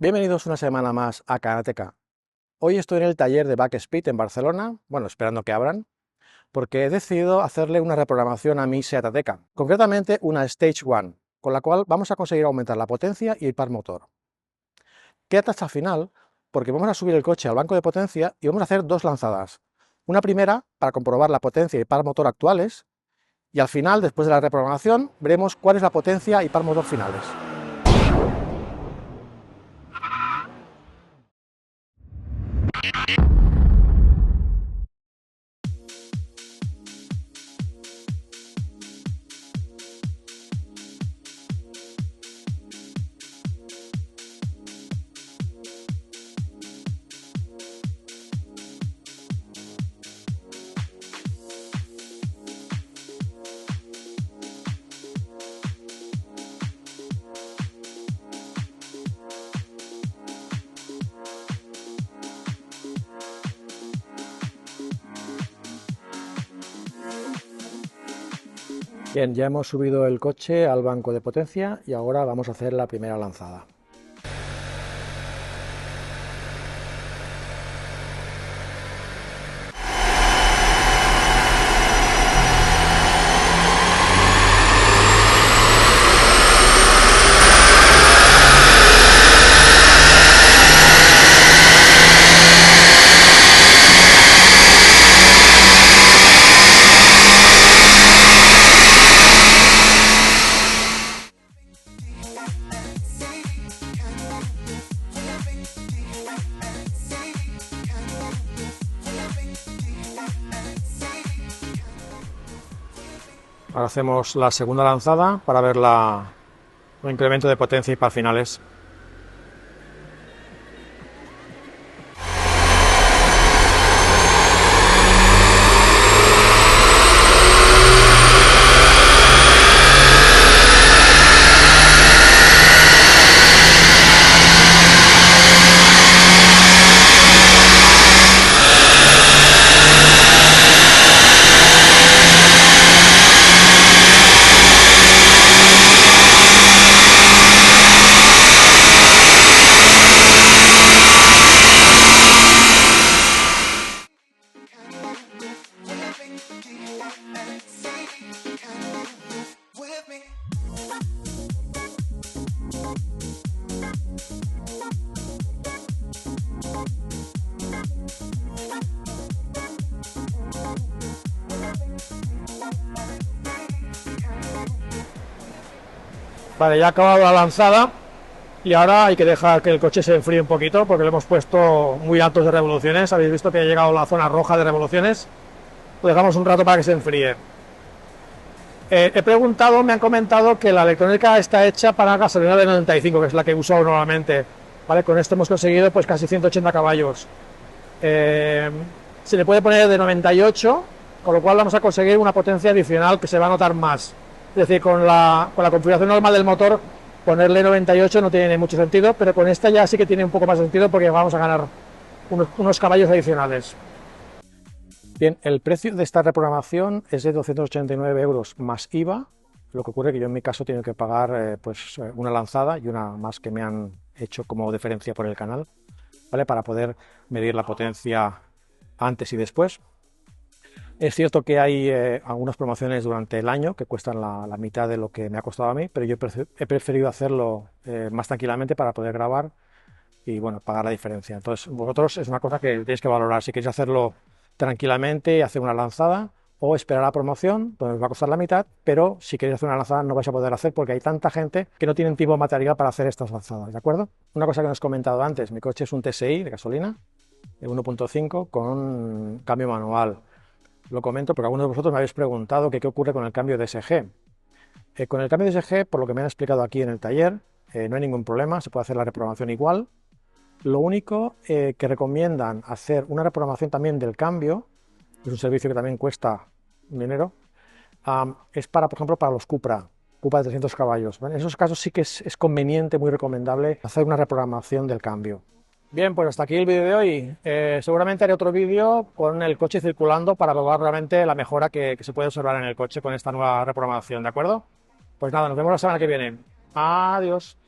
Bienvenidos una semana más a Karateka. Hoy estoy en el taller de Backspeed en Barcelona, bueno, esperando que abran, porque he decidido hacerle una reprogramación a mi Seat Ateca, concretamente una Stage 1, con la cual vamos a conseguir aumentar la potencia y el par motor. Quédate hasta el final, porque vamos a subir el coche al banco de potencia y vamos a hacer dos lanzadas. Una primera para comprobar la potencia y par motor actuales, y al final, después de la reprogramación, veremos cuál es la potencia y par motor finales. Bien, ya hemos subido el coche al banco de potencia y ahora vamos a hacer la primera lanzada. Ahora hacemos la segunda lanzada para ver el incremento de potencia y par finales. Vale, ya ha acabado la lanzada y ahora hay que dejar que el coche se enfríe un poquito porque lo hemos puesto muy altos de revoluciones. Habéis visto que ha llegado a la zona roja de revoluciones. Lo dejamos un rato para que se enfríe. He preguntado, me han comentado que la electrónica está hecha para gasolina de 95, que es la que uso normalmente. Vale, con esto hemos conseguido pues casi 180 caballos. Se le puede poner de 98, con lo cual vamos a conseguir una potencia adicional que se va a notar más. Es decir, con la configuración normal del motor, ponerle 98 no tiene mucho sentido, pero con esta ya sí que tiene un poco más sentido porque vamos a ganar unos caballos adicionales. Bien, el precio de esta reprogramación es de 289 euros más IVA, lo que ocurre que yo en mi caso tengo que pagar una lanzada y una más que me han hecho como diferencia por el canal, ¿vale? Para poder medir la potencia antes y después. Es cierto que hay algunas promociones durante el año que cuestan la mitad de lo que me ha costado a mí, pero yo he preferido hacerlo más tranquilamente para poder grabar y bueno, pagar la diferencia. Entonces vosotros es una cosa que tenéis que valorar, si queréis hacerlo tranquilamente y hacer una lanzada o esperar a la promoción, donde os va a costar la mitad, pero si queréis hacer una lanzada no vais a poder hacer porque hay tanta gente que no tienen tiempo material para hacer estas lanzadas, ¿de acuerdo? Una cosa que no os he comentado antes, mi coche es un TSI de gasolina, de 1.5 con cambio manual. Lo comento porque algunos de vosotros me habéis preguntado qué ocurre con el cambio de DSG. Con el cambio de DSG, por lo que me han explicado aquí en el taller, no hay ningún problema, se puede hacer la reprogramación igual. Lo único que recomiendan hacer una reprogramación también del cambio, es un servicio que también cuesta dinero, es para, por ejemplo, para los Cupra de 300 caballos. ¿Vale? En esos casos sí que es conveniente, muy recomendable, hacer una reprogramación del cambio. Bien, pues hasta aquí el vídeo de hoy. Seguramente haré otro vídeo con el coche circulando para probar realmente la mejora que se puede observar en el coche con esta nueva reprogramación, ¿de acuerdo? Pues nada, nos vemos la semana que viene. Adiós.